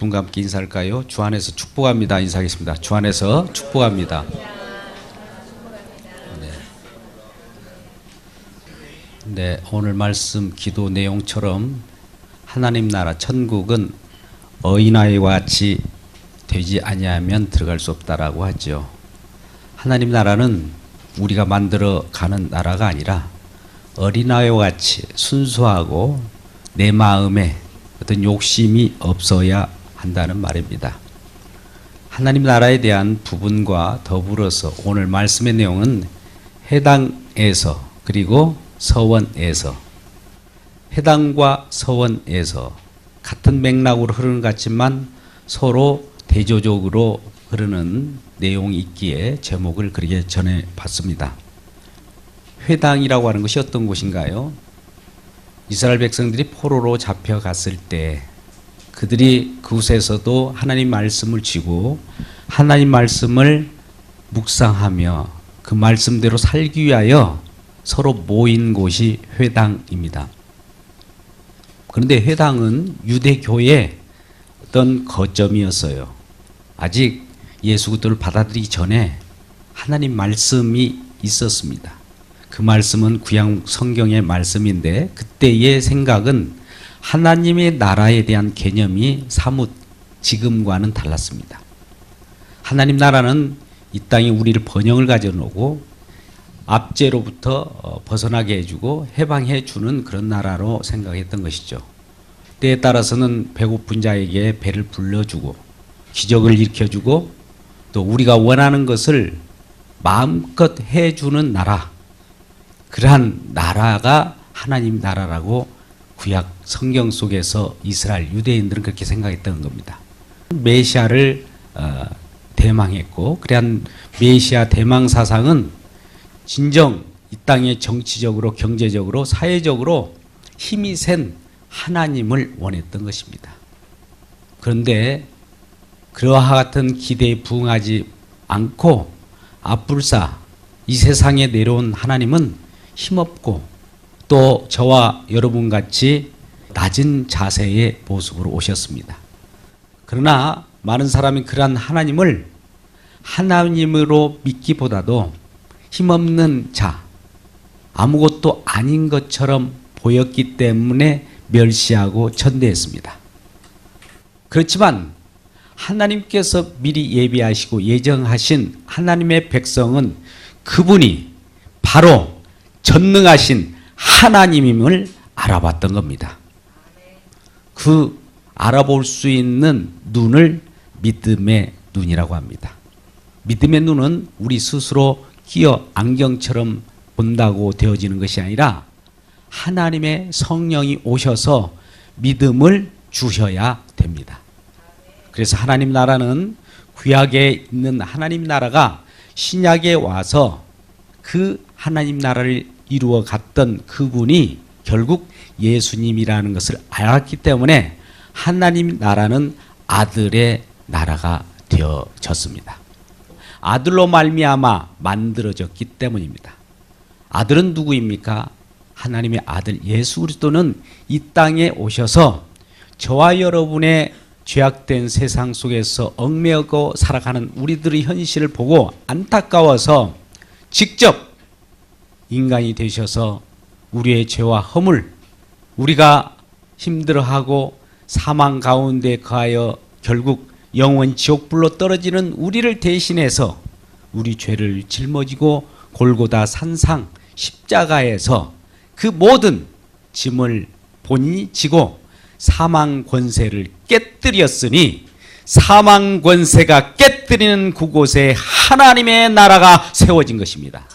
분과 함께 인사할까요? 주 안에서 축복합니다. 인사하겠습니다. 주 안에서 축복합니다. 네, 오늘 말씀 기도 내용처럼 하나님 나라 천국은 어린아이와 같이 되지 아니하면 들어갈 수 없다라고 하죠. 하나님 나라는 우리가 만들어 가는 나라가 아니라 어린아이와 같이 순수하고 내 마음에 어떤 욕심이 없어야 한다는 말입니다. 하나님 나라에 대한 부분과 더불어서 오늘 말씀의 내용은 해당에서 그리고 서원에서, 해당과 서원에서 같은 맥락으로 흐르는 것 같지만 서로 대조적으로 흐르는 내용이 있기에 제목을 그렇게 전해봤습니다. 회당이라고 하는 것이 어떤 곳인가요? 이스라엘 백성들이 포로로 잡혀갔을 때 그들이 그곳에서도 하나님 말씀을 쥐고 하나님 말씀을 묵상하며 그 말씀대로 살기 위하여 서로 모인 곳이 회당입니다. 그런데 회당은 유대교의 어떤 거점이었어요. 아직 예수 그리스도를 받아들이기 전에 하나님 말씀이 있었습니다. 그 말씀은 구약 성경의 말씀인데 그때의 생각은 하나님의 나라에 대한 개념이 사뭇 지금과는 달랐습니다. 하나님 나라는 이 땅에 우리를 번영을 가져오고 압제로부터 벗어나게 해주고 해방해 주는 그런 나라로 생각했던 것이죠. 때에 따라서는 배고픈 자에게 배를 불러주고 기적을 일으켜주고 또 우리가 원하는 것을 마음껏 해주는 나라, 그러한 나라가 하나님 나라라고 구약 성경 속에서 이스라엘 유대인들은 그렇게 생각했던 겁니다. 메시아를 대망했고 그러한 메시아 대망 사상은 진정 이 땅에 정치적으로 경제적으로 사회적으로 힘이 센 하나님을 원했던 것입니다. 그런데 그러한 같은 기대에 부응하지 않고 앞불사 이 세상에 내려온 하나님은 힘없고 또 저와 여러분 같이 낮은 자세의 모습으로 오셨습니다. 그러나 많은 사람이 그러한 하나님을 하나님으로 믿기보다도 힘없는 자, 아무것도 아닌 것처럼 보였기 때문에 멸시하고 천대했습니다. 그렇지만 하나님께서 미리 예비하시고 예정하신 하나님의 백성은 그분이 바로 전능하신 하나님임을 알아봤던 겁니다. 그 알아볼 수 있는 눈을 믿음의 눈이라고 합니다. 믿음의 눈은 우리 스스로 끼어 안경처럼 본다고 되어지는 것이 아니라 하나님의 성령이 오셔서 믿음을 주셔야 됩니다. 그래서 하나님 나라는 구약에 있는 하나님 나라가 신약에 와서 그 하나님 나라를 이루어 갔던 그분이 결국 예수님이라는 것을 알았기 때문에 하나님 나라는 아들의 나라가 되어졌습니다. 아들로 말미암아 만들어졌기 때문입니다. 아들은 누구입니까? 하나님의 아들 예수 그리스도는 이 땅에 오셔서 저와 여러분의 죄악된 세상 속에서 얽매이고 살아가는 우리들의 현실을 보고 안타까워서 직접 인간이 되셔서 우리의 죄와 허물, 우리가 힘들어하고 사망 가운데 가하여 결국 영원 지옥불로 떨어지는 우리를 대신해서 우리 죄를 짊어지고 골고다 산상 십자가에서 그 모든 짐을 본인이 지고 사망 권세를 깨뜨렸으니 사망 권세가 깨뜨리는 그곳에 하나님의 나라가 세워진 것입니다.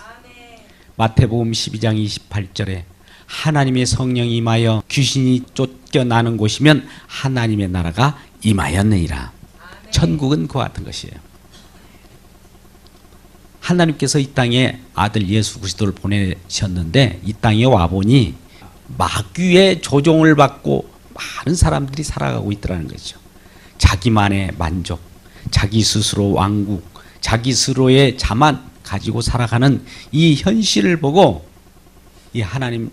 마태복음 12장 28절에 하나님의 성령이 임하여 귀신이 쫓겨나는 곳이면 하나님의 나라가 임하였느니라. 천국은 그와 같은 것이에요. 하나님께서 이 땅에 아들 예수 그리스도를 보내셨는데 이 땅에 와보니 마귀의 조종을 받고 많은 사람들이 살아가고 있더라는 거죠. 자기만의 만족, 자기 스스로 왕국, 자기 스스로의 자만 가지고 살아가는 이 현실을 보고 이 하나님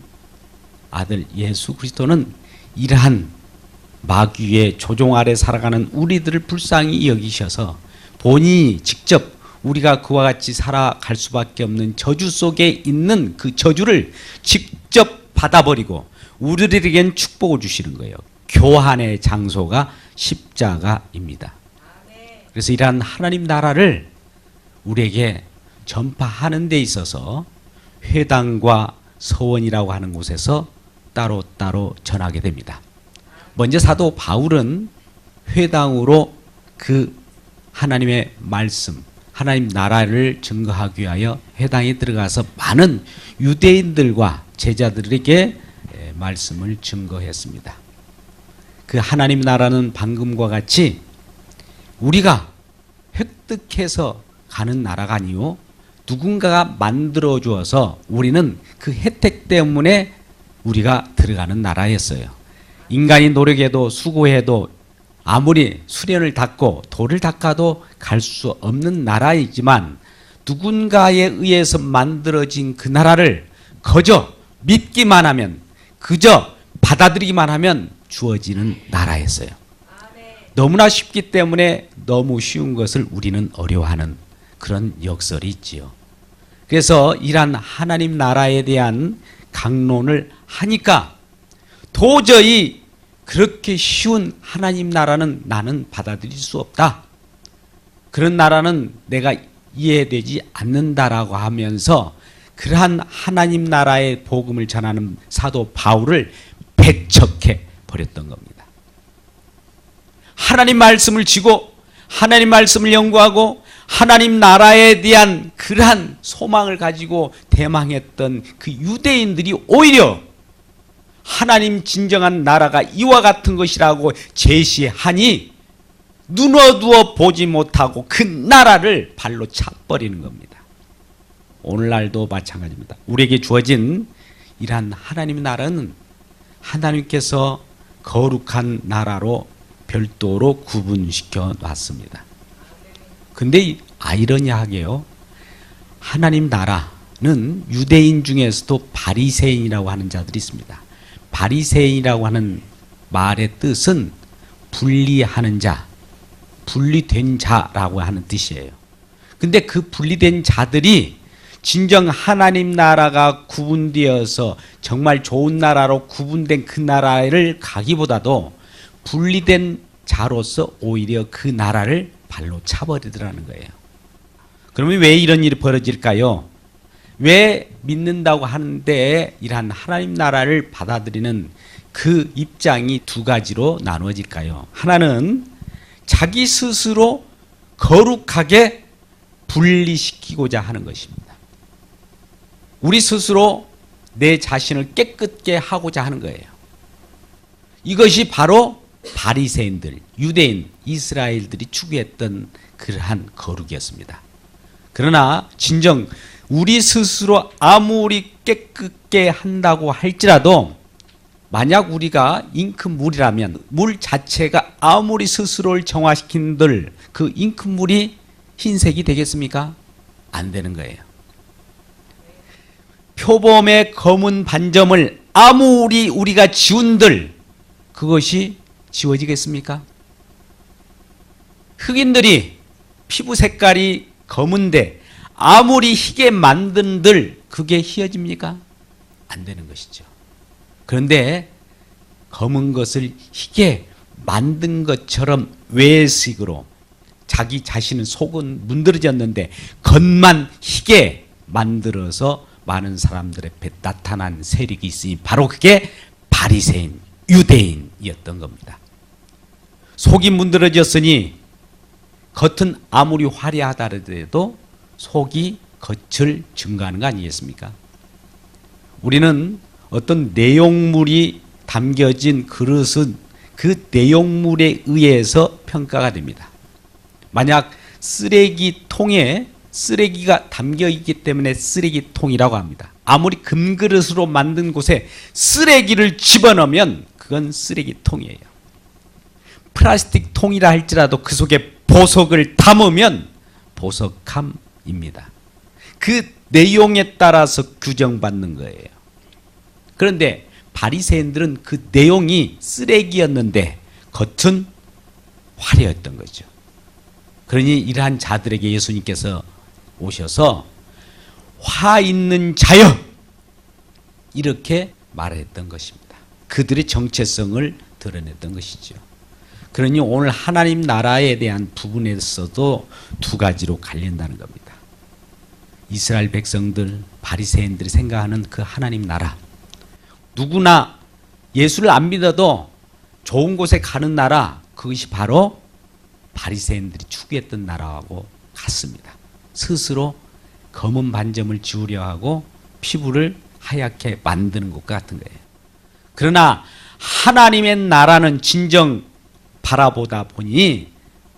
아들 예수 그리스도는 이러한 마귀의 조종 아래 살아가는 우리들을 불쌍히 여기셔서 본인이 직접 우리가 그와 같이 살아갈 수밖에 없는 저주 속에 있는 그 저주를 직접 받아버리고 우리들에겐 축복을 주시는 거예요. 교환의 장소가 십자가입니다. 그래서 이러한 하나님 나라를 우리에게 전파하는 데 있어서 회당과 서원이라고 하는 곳에서 따로따로 전하게 됩니다. 먼저 사도 바울은 회당으로 그 하나님의 말씀, 하나님 나라를 증거하기 위하여 회당에 들어가서 많은 유대인들과 제자들에게 말씀을 증거했습니다. 그 하나님 나라는 방금과 같이 우리가 획득해서 가는 나라가 아니요, 누군가가 만들어 주어서 우리는 그 혜택 때문에 우리가 들어가는 나라였어요. 인간이 노력해도 수고해도 아무리 수련을 닦고 돌을 닦아도 갈 수 없는 나라이지만 누군가에 의해서 만들어진 그 나라를 거저 믿기만 하면, 그저 받아들이기만 하면 주어지는 나라였어요. 너무나 쉽기 때문에 너무 쉬운 것을 우리는 어려워하는 그런 역설이 있지요. 그래서 이러한 하나님 나라에 대한 강론을 하니까 도저히 그렇게 쉬운 하나님 나라는 나는 받아들일 수 없다. 그런 나라는 내가 이해되지 않는다라고 하면서 그러한 하나님 나라의 복음을 전하는 사도 바울을 배척해 버렸던 겁니다. 하나님 말씀을 지고 하나님 말씀을 연구하고 하나님 나라에 대한 그러한 소망을 가지고 대망했던 그 유대인들이 오히려 하나님 진정한 나라가 이와 같은 것이라고 제시하니 눈어두어 보지 못하고 그 나라를 발로 차버리는 겁니다. 오늘날도 마찬가지입니다. 우리에게 주어진 이러한 하나님의 나라는 하나님께서 거룩한 나라로 별도로 구분시켜 놨습니다. 근데 아이러니하게요, 하나님 나라는 유대인 중에서도 바리새인이라고 하는 자들이 있습니다. 바리새인이라고 하는 말의 뜻은 분리하는 자, 분리된 자라고 하는 뜻이에요. 근데 그 분리된 자들이 진정 하나님 나라가 구분되어서 정말 좋은 나라로 구분된 그 나라를 가기보다도 분리된 자로서 오히려 그 나라를 발로 차버리더라는 거예요. 그러면 왜 이런 일이 벌어질까요? 왜 믿는다고 하는데 이러한 하나님 나라를 받아들이는 그 입장이 두 가지로 나누어질까요? 하나는 자기 스스로 거룩하게 분리시키고자 하는 것입니다. 우리 스스로 내 자신을 깨끗게 하고자 하는 거예요. 이것이 바로 바리새인들, 유대인, 이스라엘들이 추구했던 그러한 거룩이었습니다. 그러나 진정 우리 스스로 아무리 깨끗게 한다고 할지라도 만약 우리가 잉크물이라면 물 자체가 아무리 스스로를 정화시킨들 그 잉크물이 흰색이 되겠습니까? 안 되는 거예요. 표범의 검은 반점을 아무리 우리가 지운들 그것이 지워지겠습니까? 흑인들이 피부 색깔이 검은데 아무리 희게 만든들 그게 희어집니까? 안 되는 것이죠. 그런데 검은 것을 희게 만든 것처럼 외식으로 자기 자신은 속은 문드러졌는데 겉만 희게 만들어서 많은 사람들의 앞에 나타난 세력이 있으니 바로 그게 바리새인, 유대인이었던 겁니다. 속이 문드러졌으니 겉은 아무리 화려하다 하더라도 속이 겉을 증거하는 거 아니겠습니까? 우리는 어떤 내용물이 담겨진 그릇은 그 내용물에 의해서 평가가 됩니다. 만약 쓰레기통에 쓰레기가 담겨 있기 때문에 쓰레기통이라고 합니다. 아무리 금그릇으로 만든 곳에 쓰레기를 집어넣으면 그건 쓰레기통이에요. 플라스틱 통이라 할지라도 그 속에 보석을 담으면 보석함입니다. 그 내용에 따라서 규정받는 거예요. 그런데 바리새인들은 그 내용이 쓰레기였는데 겉은 화려했던 거죠. 그러니 이러한 자들에게 예수님께서 오셔서 화 있는 자여 이렇게 말했던 것입니다. 그들의 정체성을 드러냈던 것이죠. 그러니 오늘 하나님 나라에 대한 부분에서도 두 가지로 갈린다는 겁니다. 이스라엘 백성들, 바리새인들이 생각하는 그 하나님 나라, 누구나 예수를 안 믿어도 좋은 곳에 가는 나라, 그것이 바로 바리새인들이 추구했던 나라하고 같습니다. 스스로 검은 반점을 지우려 하고 피부를 하얗게 만드는 것 같은 거예요. 그러나 하나님의 나라는 진정 바라보다 보니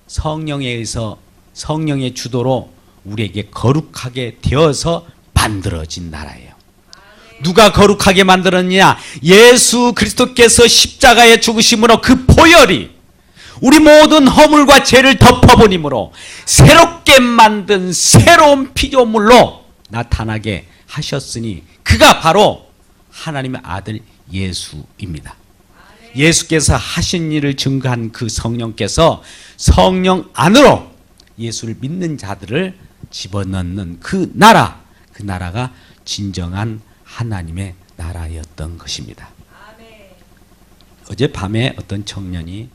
성령에 의해서 성령의 주도로 우리에게 거룩하게 되어서 만들어진 나라예요. 누가 거룩하게 만들었느냐? 예수 그리스도께서 십자가에 죽으심으로 그 보혈이 우리 모든 허물과 죄를 덮어버림으로 새롭게 만든 새로운 피조물로 나타나게 하셨으니 그가 바로 하나님의 아들 예수입니다. 예수께서 하신 일을 증거한 그 성령께서 성령 안으로 예수를 믿는 자들을 집어넣는 그 나라가 진정한 하나님의 나라였던 것입니다. 어젯밤에 어떤 청년이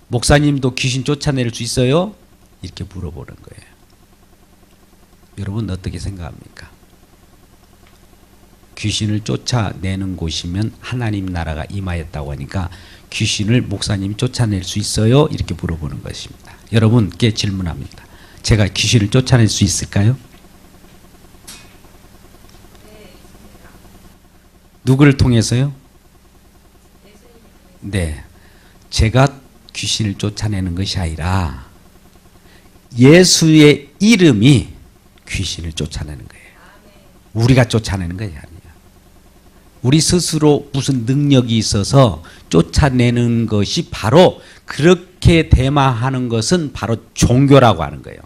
목사님도 귀신 쫓아낼 수 있어요? 이렇게 물어보는 거예요. 여러분 어떻게 생각합니까? 귀신을 쫓아내는 곳이면 하나님 나라가 임하였다고 하니까 귀신을 목사님이 쫓아낼 수 있어요? 이렇게 물어보는 것입니다. 여러분께 질문합니다. 제가 귀신을 쫓아낼 수 있을까요? 누구를 통해서요? 네. 제가 귀신을 쫓아내는 것이 아니라 예수의 이름이 귀신을 쫓아내는 거예요. 우리가 쫓아내는 것이 아니에요. 우리 스스로 무슨 능력이 있어서 쫓아내는 것이 바로 그렇게 대마하는 것은 바로 종교라고 하는 거예요.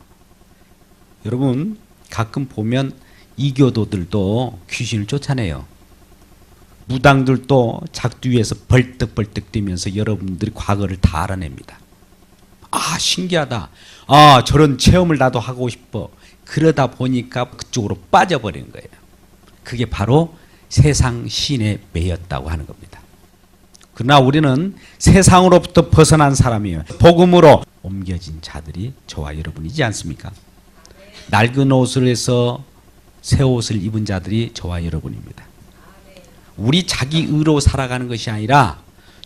여러분 가끔 보면 이교도들도 귀신을 쫓아내요. 무당들도 작두 위에서 벌떡벌떡 뛰면서 여러분들이 과거를 다 알아냅니다. 아 신기하다. 아 저런 체험을 나도 하고 싶어. 그러다 보니까 그쪽으로 빠져버리는 거예요. 그게 바로 세상 신에 매였다고 하는 겁니다. 그러나 우리는 세상으로부터 벗어난 사람이에요. 복음으로 옮겨진 자들이 저와 여러분이지 않습니까? 낡은 옷을 해서 새 옷을 입은 자들이 저와 여러분입니다. 우리 자기 의로 살아가는 것이 아니라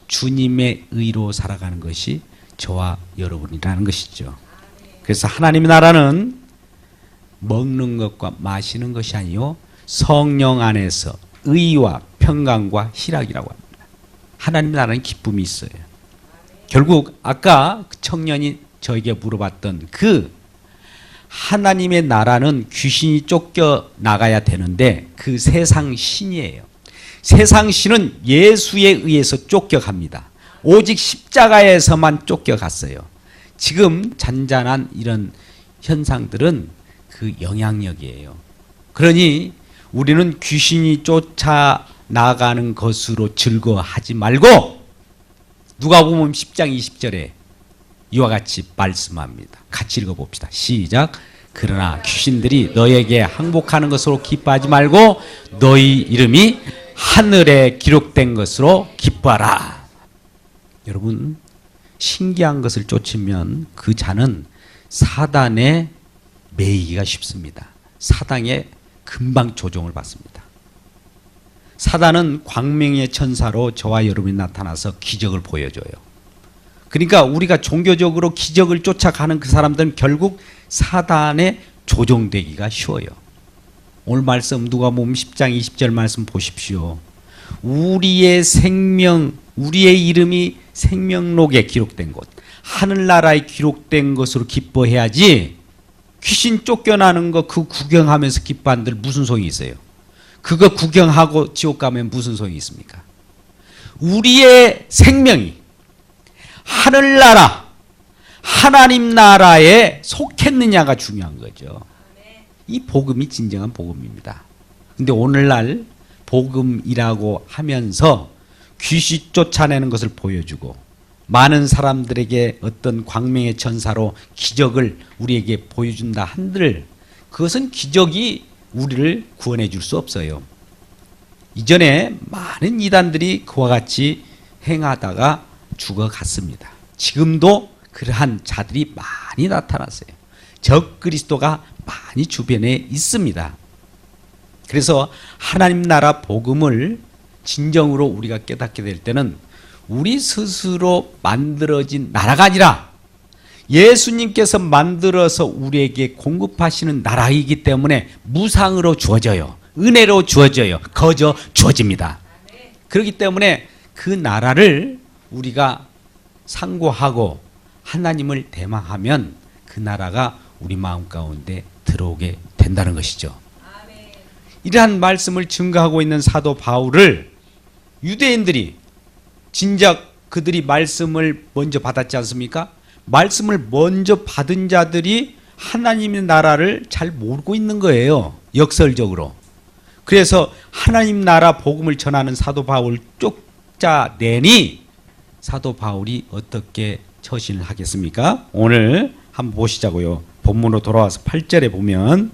주님의 의로 살아가는 것이 저와 여러분이라는 것이죠. 그래서 하나님의 나라는 먹는 것과 마시는 것이 아니요 성령 안에서 의와 평강과 희락이라고 합니다. 하나님의 나라는 기쁨이 있어요. 결국 아까 그 청년이 저에게 물어봤던 그 하나님의 나라는 귀신이 쫓겨 나가야 되는데 그 세상 신이에요. 세상 신은 예수에 의해서 쫓겨갑니다. 오직 십자가에서만 쫓겨갔어요. 지금 잔잔한 이런 현상들은 그 영향력이에요. 그러니 우리는 귀신이 쫓아나가는 것으로 즐거워하지 말고 누가복음 10장 20절에 이와 같이 말씀합니다. 같이 읽어봅시다. 시작. 그러나 귀신들이 너에게 항복하는 것으로 기뻐하지 말고 너희 이름이 하늘에 기록된 것으로 기뻐하라. 여러분 신기한 것을 쫓으면 그 자는 사단에 매이기가 쉽습니다. 사단에 금방 조종을 받습니다. 사단은 광명의 천사로 저와 여러분이 나타나서 기적을 보여줘요. 그러니까 우리가 종교적으로 기적을 쫓아가는 그 사람들은 결국 사단에 조종되기가 쉬워요. 오늘 말씀 누가복음 10장 20절 말씀 보십시오. 우리의 생명, 우리의 이름이 생명록에 기록된 곳, 하늘나라에 기록된 것으로 기뻐해야지 귀신 쫓겨나는 거 그 구경하면서 기뻐한들 무슨 소용이 있어요? 그거 구경하고 지옥 가면 무슨 소용이 있습니까? 우리의 생명이 하늘나라, 하나님 나라에 속했느냐가 중요한 거죠. 이 복음이 진정한 복음입니다. 근데 오늘날 복음이라고 하면서 귀신 쫓아내는 것을 보여주고 많은 사람들에게 어떤 광명의 천사로 기적을 우리에게 보여준다 한들 그것은 기적이 우리를 구원해 줄 수 없어요. 이전에 많은 이단들이 그와 같이 행하다가 죽어갔습니다. 지금도 그러한 자들이 많이 나타났어요. 적 그리스도가 많이 주변에 있습니다. 그래서 하나님 나라 복음을 진정으로 우리가 깨닫게 될 때는 우리 스스로 만들어진 나라가 아니라 예수님께서 만들어서 우리에게 공급하시는 나라이기 때문에 무상으로 주어져요. 은혜로 주어져요. 거저 주어집니다. 그렇기 때문에 그 나라를 우리가 상고하고 하나님을 대망하면 그 나라가 우리 마음 가운데 들어오게 된다는 것이죠. 이러한 말씀을 증거하고 있는 사도 바울을 유대인들이 진작 그들이 말씀을 먼저 받았지 않습니까? 말씀을 먼저 받은 자들이 하나님의 나라를 잘 모르고 있는 거예요. 역설적으로. 그래서 하나님 나라 복음을 전하는 사도 바울 쫓아내니 사도 바울이 어떻게 처신을 하겠습니까? 오늘 한번 보시자고요. 본문으로 돌아와서 8절에 보면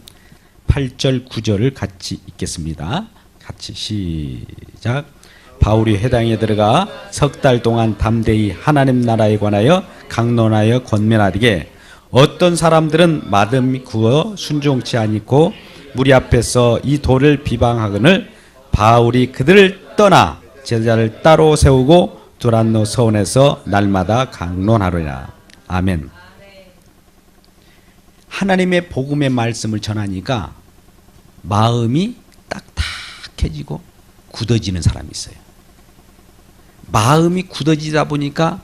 8절 9절을 같이 읽겠습니다. 같이 시작. 바울이 회당에 들어가 석 달 동안 담대히 하나님 나라에 관하여 강론하여 권면하되 어떤 사람들은 마음이 구워 순종치 아니고 무리 앞에서 이 도를 비방하거늘 바울이 그들을 떠나 제자를 따로 세우고 두란노 서원에서 날마다 강론하리라. 아멘. 하나님의 복음의 말씀을 전하니까 마음이 딱딱해지고 굳어지는 사람이 있어요. 마음이 굳어지다 보니까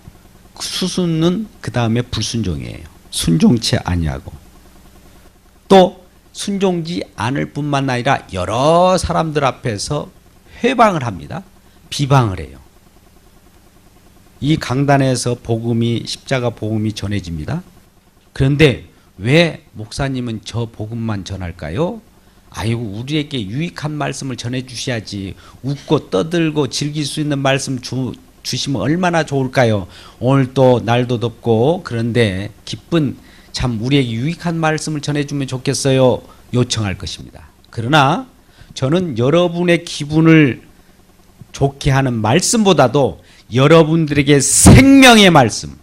수순은 그 다음에 불순종이에요. 순종치 아니하고 또 순종지 않을 뿐만 아니라 여러 사람들 앞에서 회방을 합니다. 비방을 해요. 이 강단에서 복음이 십자가 복음이 전해집니다. 그런데 왜 목사님은 저 복음만 전할까요? 아이고 우리에게 유익한 말씀을 전해 주셔야지. 웃고 떠들고 즐길 수 있는 말씀 주시면 얼마나 좋을까요? 오늘 또 날도 덥고 그런데 기쁜 참 우리에게 유익한 말씀을 전해주면 좋겠어요. 요청할 것입니다. 그러나 저는 여러분의 기분을 좋게 하는 말씀보다도 여러분들에게 생명의 말씀,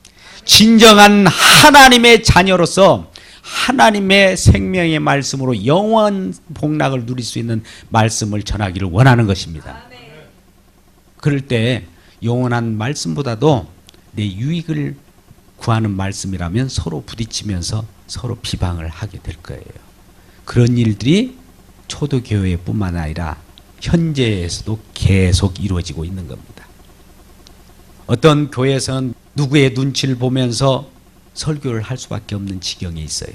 진정한 하나님의 자녀로서 하나님의 생명의 말씀으로 영원 복락을 누릴 수 있는 말씀을 전하기를 원하는 것입니다. 그럴 때 영원한 말씀보다도 내 유익을 구하는 말씀이라면 서로 부딪히면서 서로 비방을 하게 될 거예요. 그런 일들이 초대교회뿐만 아니라 현재에서도 계속 이루어지고 있는 겁니다. 어떤 교회에서는 누구의 눈치를 보면서 설교를 할 수밖에 없는 지경에 있어요.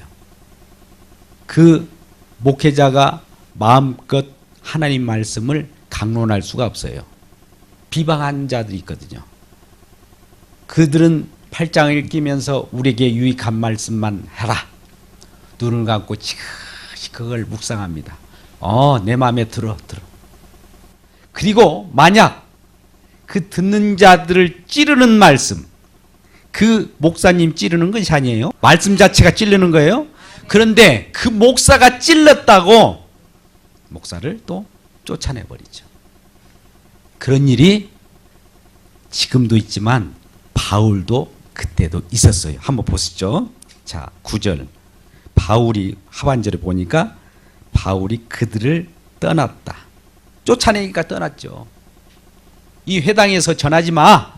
그 목회자가 마음껏 하나님 말씀을 강론할 수가 없어요. 비방한 자들이 있거든요. 그들은 팔짱을 끼면서 우리에게 유익한 말씀만 해라. 눈을 감고 지그시 그걸 묵상합니다. 내 마음에 들어. 그리고 만약 그 듣는 자들을 찌르는 말씀, 그 목사님 찌르는 것이 아니에요. 말씀 자체가 찌르는 거예요. 그런데 그 목사가 찔렀다고 목사를 또 쫓아내버리죠. 그런 일이 지금도 있지만 바울도 그때도 있었어요. 한번 보시죠. 자, 9절. 바울이 하반절에 보니까 바울이 그들을 떠났다. 쫓아내니까 떠났죠. 이 회당에서 전하지 마.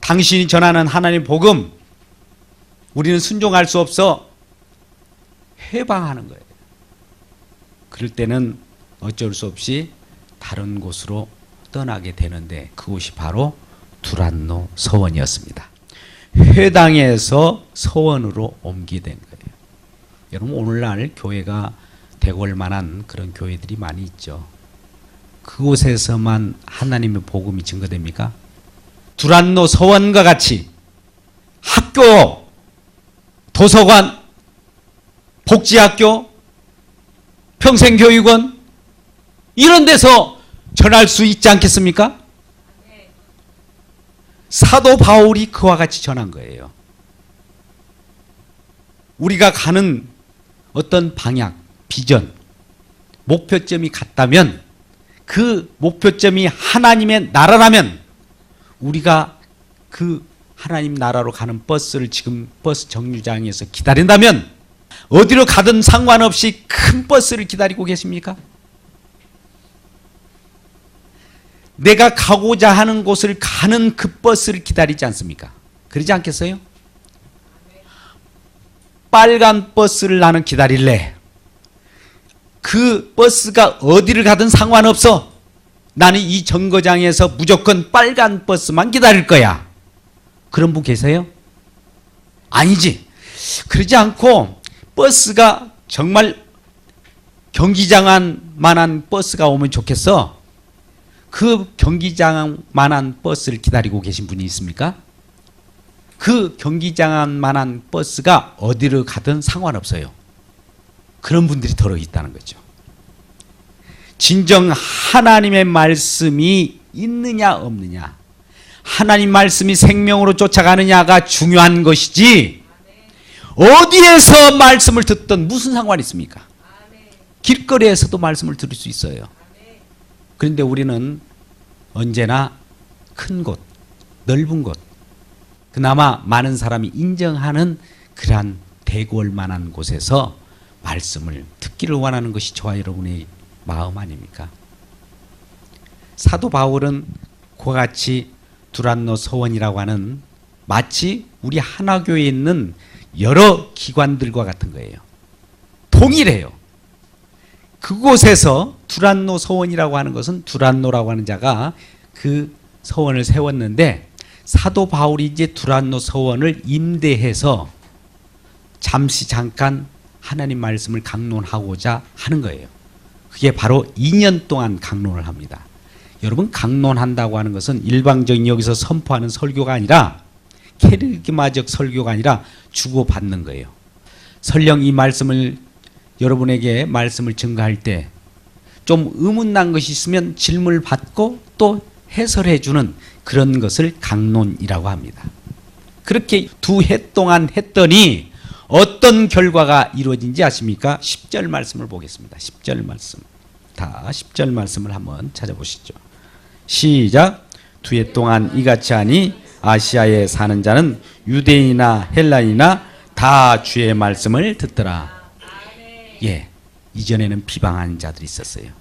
당신이 전하는 하나님 복음 우리는 순종할 수 없어. 회방하는 거예요. 그럴 때는 어쩔 수 없이 다른 곳으로 떠나게 되는데 그곳이 바로 두란노 서원이었습니다. 회당에서 서원으로 옮기게 된 거예요. 여러분 오늘날 교회가 되골 만한 그런 교회들이 많이 있죠. 그곳에서만 하나님의 복음이 증거됩니까? 두란노 서원과 같이 학교, 도서관, 복지학교, 평생교육원 이런 데서 전할 수 있지 않겠습니까? 사도 바울이 그와 같이 전한 거예요. 우리가 가는 어떤 방향, 비전, 목표점이 같다면 그 목표점이 하나님의 나라라면 우리가 그 하나님 나라로 가는 버스를 지금 버스 정류장에서 기다린다면 어디로 가든 상관없이 큰 버스를 기다리고 계십니까? 내가 가고자 하는 곳을 가는 그 버스를 기다리지 않습니까? 그러지 않겠어요? 빨간 버스를 나는 기다릴래. 그 버스가 어디를 가든 상관없어. 나는 이 정거장에서 무조건 빨간 버스만 기다릴 거야. 그런 분 계세요? 아니지. 그러지 않고 버스가 정말 경기장만한 버스가 오면 좋겠어. 그 경기장만한 버스를 기다리고 계신 분이 있습니까? 그 경기장만한 버스가 어디로 가든 상관없어요. 그런 분들이 더러 있다는 거죠. 진정 하나님의 말씀이 있느냐 없느냐, 하나님 말씀이 생명으로 쫓아가느냐가 중요한 것이지 어디에서 말씀을 듣든 무슨 상관이 있습니까? 길거리에서도 말씀을 들을 수 있어요. 그런데 우리는 언제나 큰 곳, 넓은 곳, 그나마 많은 사람이 인정하는 그러한 대궐 만한 곳에서 말씀을 듣기를 원하는 것이 저와 여러분의 마음 아닙니까? 사도 바울은 그와 같이 두란노 서원이라고 하는 마치 우리 하나교회에 있는 여러 기관들과 같은 거예요. 동일해요. 그곳에서 두란노 서원이라고 하는 것은 두란노라고 하는 자가 그 서원을 세웠는데 사도 바울이 이제 두란노 서원을 임대해서 잠깐 하나님 말씀을 강론하고자 하는 거예요. 그게 바로 2년 동안 강론을 합니다. 여러분, 강론한다고 하는 것은 일방적인 여기서 선포하는 설교가 아니라 케르기마적 설교가 아니라 주고받는 거예요. 설령 이 말씀을 여러분에게 말씀을 증거할 때 좀 의문난 것이 있으면 질문을 받고 또 해설해 주는 그런 것을 강론이라고 합니다. 그렇게 2해 동안 했더니 어떤 결과가 이루어진지 아십니까? 10절 말씀을 보겠습니다. 10절 말씀. 다 10절 말씀을 한번 찾아보시죠. 시작. 2해 동안 이같이 하니 아시아에 사는 자는 유대인이나 헬라인이나 다 주의 말씀을 듣더라. 예, 이전에는 비방하는 자들이 있었어요.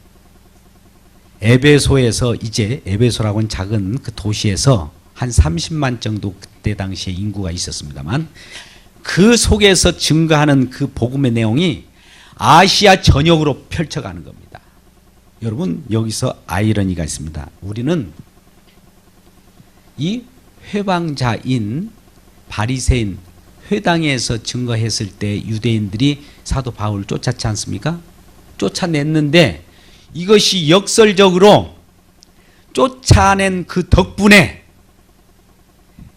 에베소에서 이제 에베소라고는 작은 그 도시에서 한 30만 정도 그때 당시에 인구가 있었습니다만 그 속에서 증거하는 그 복음의 내용이 아시아 전역으로 펼쳐가는 겁니다. 여러분, 여기서 아이러니가 있습니다. 우리는 이 회방자인 바리새인 회당에서 증거했을 때 유대인들이 사도 바울을 쫓았지 않습니까? 쫓아냈는데 이것이 역설적으로 쫓아낸 그 덕분에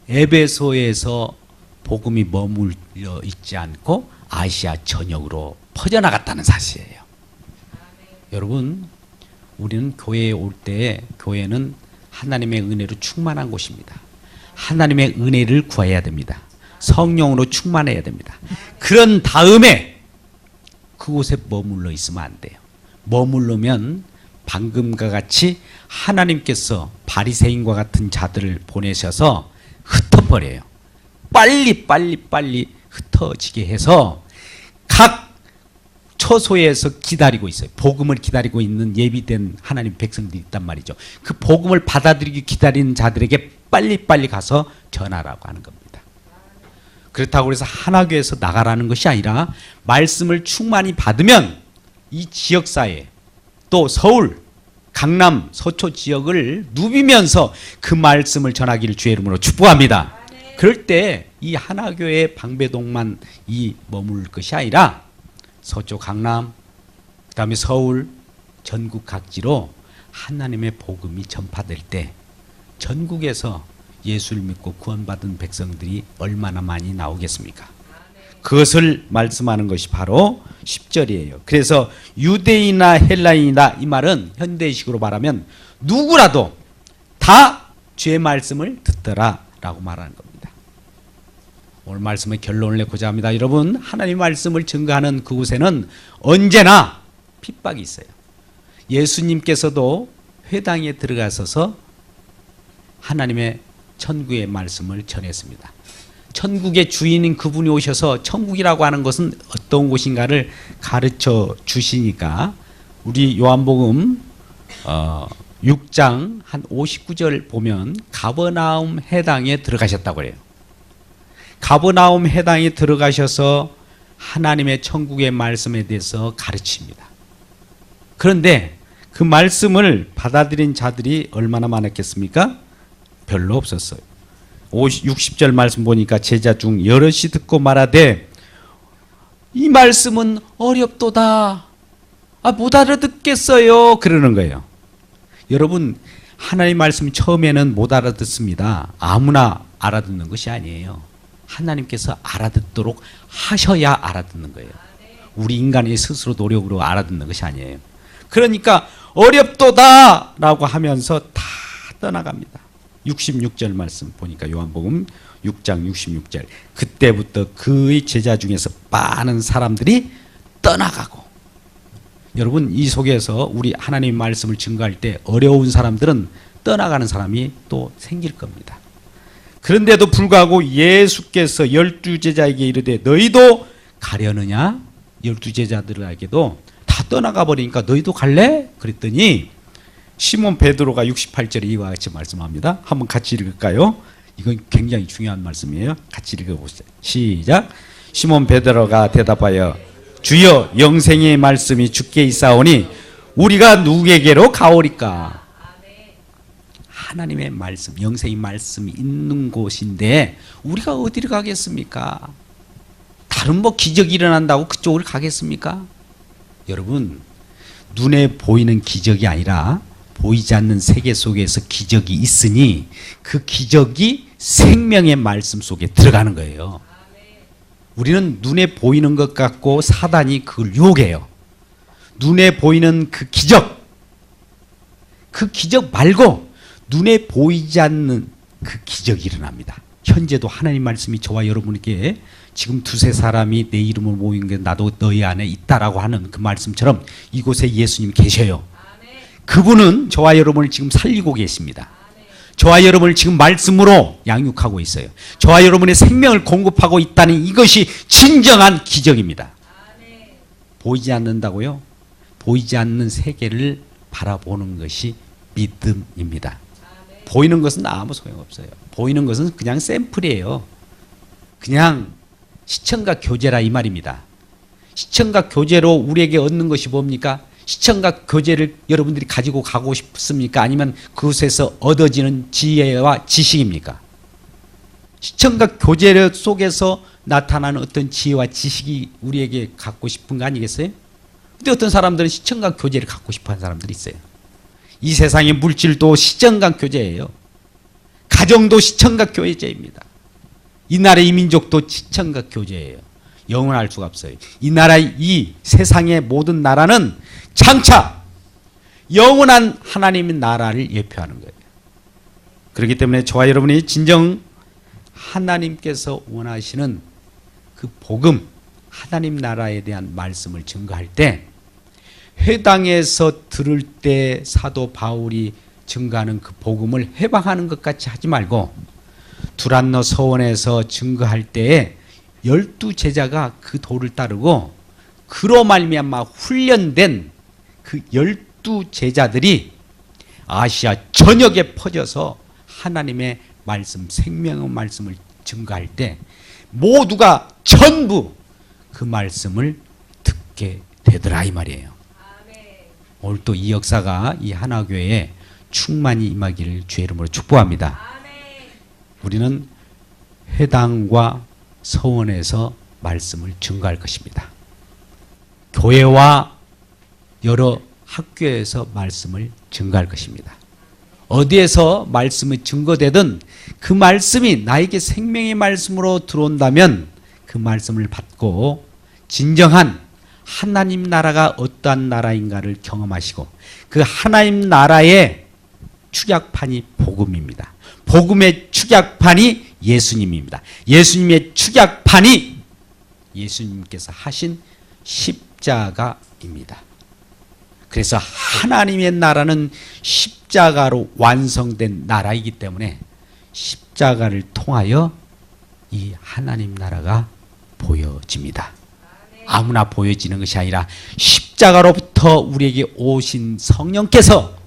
에베소에서 복음이 머물러 있지 않고 아시아 전역으로 퍼져나갔다는 사실이에요. 여러분, 우리는 교회에 올 때 교회는 하나님의 은혜로 충만한 곳입니다. 하나님의 은혜를 구해야 됩니다. 성령으로 충만해야 됩니다. 그런 다음에 그곳에 머물러 있으면 안 돼요. 머물르면 방금과 같이 하나님께서 바리새인과 같은 자들을 보내셔서 흩어버려요. 빨리 흩어지게 해서 각 처소에서 기다리고 있어요. 복음을 기다리고 있는 예비된 하나님 백성들이 있단 말이죠. 그 복음을 받아들이기 기다리는 자들에게 빨리 가서 전하라고 하는 겁니다. 그렇다고 해서 하나교에서 나가라는 것이 아니라 말씀을 충만히 받으면 이 지역사회 또 서울, 강남, 서초 지역을 누비면서 그 말씀을 전하기를 주의 이름으로 축복합니다. 그럴 때 이 하나교회 방배동만 이 머물 것이 아니라 서초, 강남, 그 다음에 서울, 전국 각지로 하나님의 복음이 전파될 때 전국에서 예수를 믿고 구원받은 백성들이 얼마나 많이 나오겠습니까? 그것을 말씀하는 것이 바로 10절이에요. 그래서 유대인이나 헬라인이나 이 말은 현대식으로 말하면 누구라도 다 주의 말씀을 듣더라. 라고 말하는 겁니다. 오늘 말씀의 결론을 내고자 합니다. 여러분, 하나님의 말씀을 증거하는 그곳에는 언제나 핍박이 있어요. 예수님께서도 회당에 들어가셔서 하나님의 천국의 말씀을 전했습니다. 천국의 주인인 그분이 오셔서 천국이라고 하는 것은 어떤 곳인가를 가르쳐 주시니까 우리 요한복음 6장 한 59절 보면 가버나움 해당에 들어가셨다고 해요. 가버나움 해당에 들어가셔서 하나님의 천국의 말씀에 대해서 가르칩니다. 그런데 그 말씀을 받아들인 자들이 얼마나 많았겠습니까? 별로 없었어요. 60절 말씀 보니까 제자 중 여럿이 듣고 말하되 이 말씀은 어렵도다. 못 알아듣겠어요. 그러는 거예요. 여러분, 하나님 말씀 처음에는 못 알아듣습니다. 아무나 알아듣는 것이 아니에요. 하나님께서 알아듣도록 하셔야 알아듣는 거예요. 우리 인간이 스스로 노력으로 알아듣는 것이 아니에요. 그러니까 어렵도다 라고 하면서 다 떠나갑니다. 66절 말씀 보니까 요한복음 6장 66절 그때부터 그의 제자 중에서 많은 사람들이 떠나가고, 여러분 이 속에서 우리 하나님의 말씀을 증거할 때 어려운 사람들은 떠나가는 사람이 또 생길 겁니다. 그런데도 불구하고 예수께서 12제자에게 이르되 너희도 가려느냐? 12제자들에게도 다 떠나가 버리니까 너희도 갈래? 그랬더니 시몬 베드로가 68절에 이와 같이 말씀합니다. 한번 같이 읽을까요? 이건 굉장히 중요한 말씀이에요. 같이 읽어보세요. 시작. 시몬 베드로가 대답하여 주여 영생의 말씀이 주께 있사오니 우리가 누구에게로 가오리까? 하나님의 말씀, 영생의 말씀이 있는 곳인데 우리가 어디로 가겠습니까? 다른 뭐 기적이 일어난다고 그쪽으로 가겠습니까? 여러분, 눈에 보이는 기적이 아니라 보이지 않는 세계 속에서 기적이 있으니 그 기적이 생명의 말씀 속에 들어가는 거예요. 우리는 눈에 보이는 것 같고 사단이 그걸 유혹해요. 눈에 보이는 그 기적 말고 눈에 보이지 않는 그 기적이 일어납니다. 현재도 하나님 말씀이 저와 여러분에게 지금 두세 사람이 내 이름으로 모인 게 나도 너희 안에 있다라고 하는 그 말씀처럼 이곳에 예수님 계셔요. 그분은 저와 여러분을 지금 살리고 계십니다. 저와 여러분을 지금 말씀으로 양육하고 있어요. 저와 여러분의 생명을 공급하고 있다는 이것이 진정한 기적입니다. 보이지 않는다고요? 보이지 않는 세계를 바라보는 것이 믿음입니다. 보이는 것은 아무 소용없어요. 보이는 것은 그냥 샘플이에요. 그냥 시청각 교제라 이 말입니다. 시청각 교제로 우리에게 얻는 것이 뭡니까? 시청각 교제를 여러분들이 가지고 가고 싶습니까? 아니면 그곳에서 얻어지는 지혜와 지식입니까? 시청각 교제 속에서 나타나는 어떤 지혜와 지식이 우리에게 갖고 싶은 거 아니겠어요? 근데 어떤 사람들은 시청각 교제를 갖고 싶어하는 사람들이 있어요. 이 세상의 물질도 시청각 교제예요. 가정도 시청각 교제입니다. 이 나라의 민족도 시청각 교제예요. 영원할 수가 없어요. 이 나라, 이 세상의 모든 나라는 장차 영원한 하나님의 나라를 예표하는 거예요. 그렇기 때문에 저와 여러분이 진정 하나님께서 원하시는 그 복음, 하나님 나라에 대한 말씀을 증거할 때 회당에서 들을 때 사도 바울이 증거하는 그 복음을 해방하는 것 같이 하지 말고 두란노 서원에서 증거할 때에 12제자가 그 도를 따르고 그로 말미암아 훈련된 그 12제자들이 아시아 전역에 퍼져서 하나님의 말씀, 생명의 말씀을 증거할 때 모두가 전부 그 말씀을 듣게 되더라 이 말이에요. 오늘 또 이 역사가 이 하나교회에 충만히 임하기를 주의 이름으로 축복합니다. 우리는 회당과 서원에서 말씀을 증거할 것입니다. 교회와 여러 학교에서 말씀을 증거할 것입니다. 어디에서 말씀이 증거되든 그 말씀이 나에게 생명의 말씀으로 들어온다면 그 말씀을 받고 진정한 하나님 나라가 어떠한 나라인가를 경험하시고 그 하나님 나라의 축약판이 복음입니다. 복음의 축약판이 예수님입니다. 예수님의 축약판이 예수님께서 하신 십자가입니다. 그래서 하나님의 나라는 십자가로 완성된 나라이기 때문에 십자가를 통하여 이 하나님 나라가 보여집니다. 아무나 보여지는 것이 아니라 십자가로부터 우리에게 오신 성령께서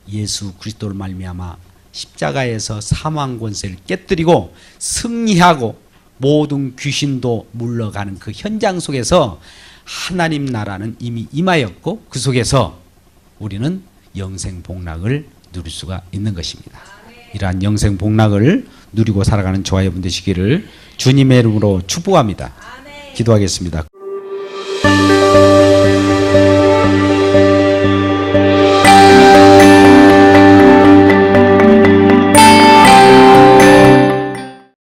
예수 그리스도를 말미암아 십자가에서 사망 권세를 깨뜨리고 승리하고 모든 귀신도 물러가는 그 현장 속에서 하나님 나라는 이미 임하였고 그 속에서 우리는 영생 복락을 누릴 수가 있는 것입니다. 이러한 영생 복락을 누리고 살아가는 저와 여러분 되시기를 주님의 이름으로 축복합니다. 기도하겠습니다.